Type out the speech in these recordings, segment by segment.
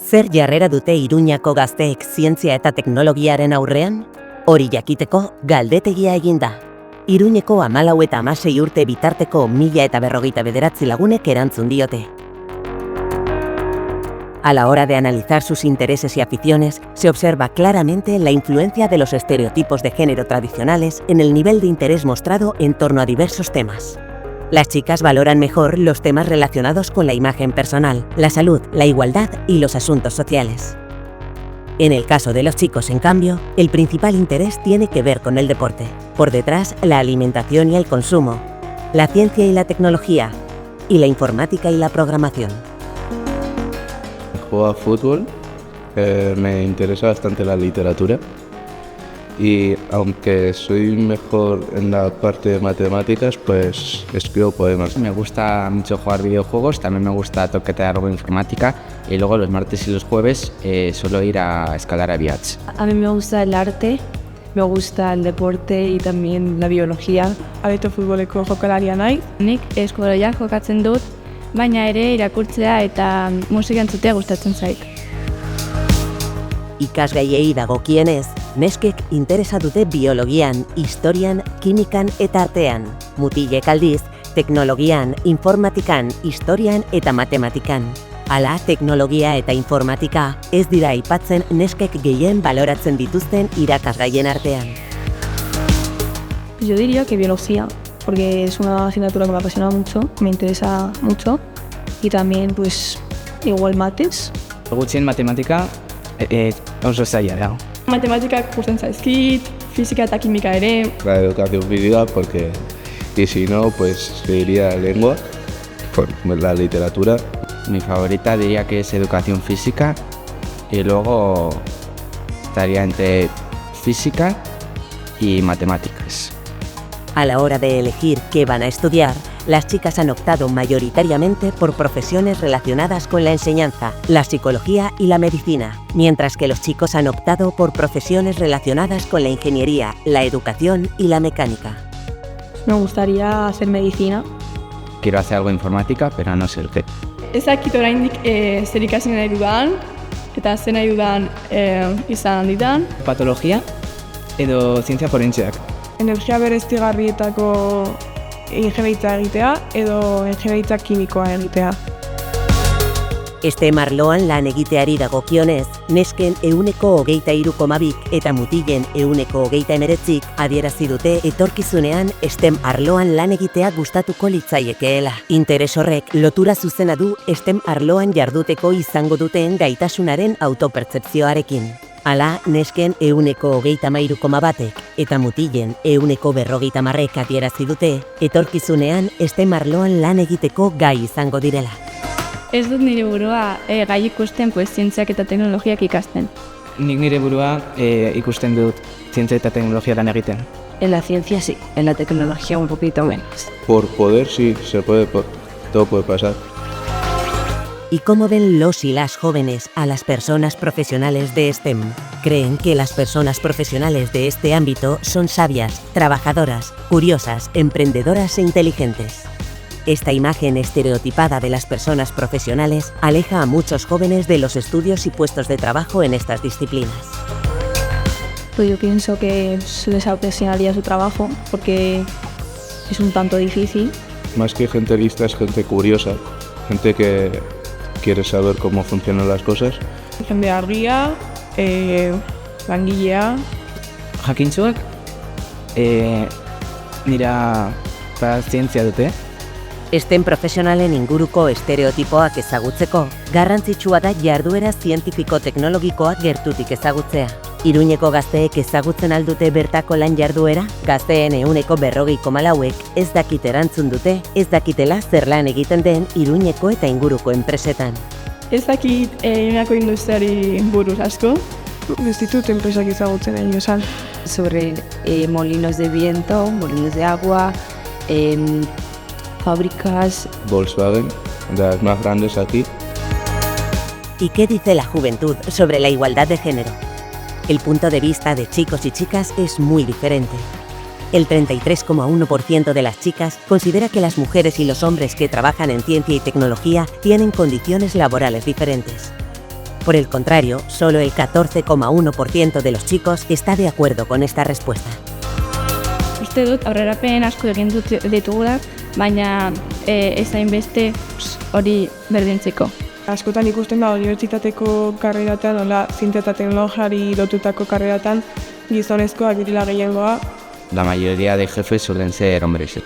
Zer jarrera dute Iruñako gazteek zientzia eta teknologiaren aurrean? Hori jakiteko galdetegia egin da. Iruñeko 14 eta 16 urte bitarteko 1049 lagunek erantzun diote. A la hora de analizar sus intereses y aficiones, se observa claramente la influencia de los estereotipos de género tradicionales en el nivel de interés mostrado en torno a diversos temas. Las chicas valoran mejor los temas relacionados con la imagen personal, la salud, la igualdad y los asuntos sociales. En el caso de los chicos, en cambio, el principal interés tiene que ver con el deporte. Por detrás, la alimentación y el consumo, la ciencia y la tecnología, y la informática y la programación. Juego a fútbol, me interesa bastante la literatura y aunque soy mejor en la parte de matemáticas, pues escribo poemas. Me gusta mucho jugar videojuegos, también me gusta toquetear algo de informática y luego los martes y los jueves suelo ir a escalar a Biarritz. A mí me gusta el arte, me gusta el deporte y también la biología. Areto futboleko jokalaria naiz. Nik eskolaria jokatzen dut, baina ere irakurtzea eta musika entzutea gustatzen zait. Ikasgaiei dagokienez, neskek interesa dute biologian, historian, kimikan eta artean. Mutilek aldiz, teknologian, informatikan, historian eta matematikan. Hala, teknologia eta informatika ez dira aipatzen neskek gehien baloratzen dituzten irakasgaien artean. Yo diría que biología, porque es una asignatura que me apasiona mucho, me interesa mucho y también pues igual mates. Gutxien matematika oso zaila da. Matematikak gustatzen zaizkit, física eta kimika ere. La educación física porque, y si no, pues seguiría lengua, por la literatura. Mi favorita diría que es educación física y luego estaría entre física y matemáticas. A la hora de elegir qué van a estudiar, las chicas han optado mayoritariamente por profesiones relacionadas con la enseñanza, la psicología y la medicina, mientras que los chicos han optado por profesiones relacionadas con la ingeniería, la educación y la mecánica. Me gustaría hacer medicina. Quiero hacer algo de informática, pero no sé el qué. Ez dakit oraindik zer ikasi nahi dudan eta zer nahi dudan izan ditan. Patologia edo zientzia forentseak. Energia bereztigarrietako ingeniaritza egitea edo ingeniaritza kimikoa egitea. STEM arloan lan egiteari dagokionez, nesken 23,2 eta mutilen 29 adierazi dute etorkizunean STEM arloan lan egitea gustatuko litzaiekeela. Interes horrek lotura zuzena du STEM arloan jarduteko izango duten gaitasunaren autopertzepzioarekin. Hala, nesken 23,1 eta mutilen 40 adierazi dute etorkizunean STEM arloan lan egiteko gai izango direla. Ez dut nire burua gai ikusten zientziak eta teknologiak ikasten. Nik nire burua ikusten dut zientzia eta teknologia lan egiten. En la ciencia sí, en la tecnología un poquito menos. Por poder sí, se puede, todo puede pasar. ¿Y cómo ven los y las jóvenes a las personas profesionales de STEM? Creen que las personas profesionales de este ámbito son sabias, trabajadoras, curiosas, emprendedoras e inteligentes. Esta imagen estereotipada de las personas profesionales aleja a muchos jóvenes de los estudios y puestos de trabajo en estas disciplinas. Pues yo pienso que se les apreciaría su trabajo porque es un tanto difícil. Más que gente lista es gente curiosa, gente que quiere saber cómo funcionan las cosas. Jende argia, langilea. Jakintsuak nira zientzia dute. STEM profesionalen inguruko estereotipoak ezagutzeko, garrantzitsua da jarduera zientifiko-teknologikoak gertutik ezagutzea. Iruñeko gazteek ezagutzen aldute bertako lan jarduera, gazteen 40,4 ez dakit erantzun dute, ez dakitela zer lan egiten den Iruñeko eta inguruko enpresetan. Ez dakit Iruñeko industriari buruz asko. Ez ditut enpresak ezagutzen egin esan. Sobre molinos de viento, molinos de agua, fábricas. Volkswagen, de las más grandes aquí. ¿Y qué dice la juventud sobre la igualdad de género? El punto de vista de chicos y chicas es muy diferente. El 33,1% de las chicas considera que las mujeres y los hombres que trabajan en ciencia y tecnología tienen condiciones laborales diferentes. Por el contrario, solo el 14,1% de los chicos está de acuerdo con esta respuesta. Uste dut aurrerapen asko egin ditugula, baina ez hainbeste hori berdintzeko. Askotan ikusten da unibertsitateko karreratan, hola, zientzia eta teknologiari lotutako karreratan, gizonezkoak direla gehiengoa. La mayoría de jefes suelen ser hombres.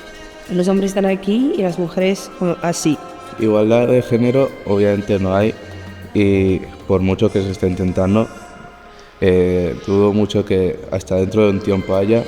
Los hombres están aquí y las mujeres así. Igualdad de género obviamente no hay y por mucho que se esté intentando, dudo mucho que hasta dentro de un tiempo haya.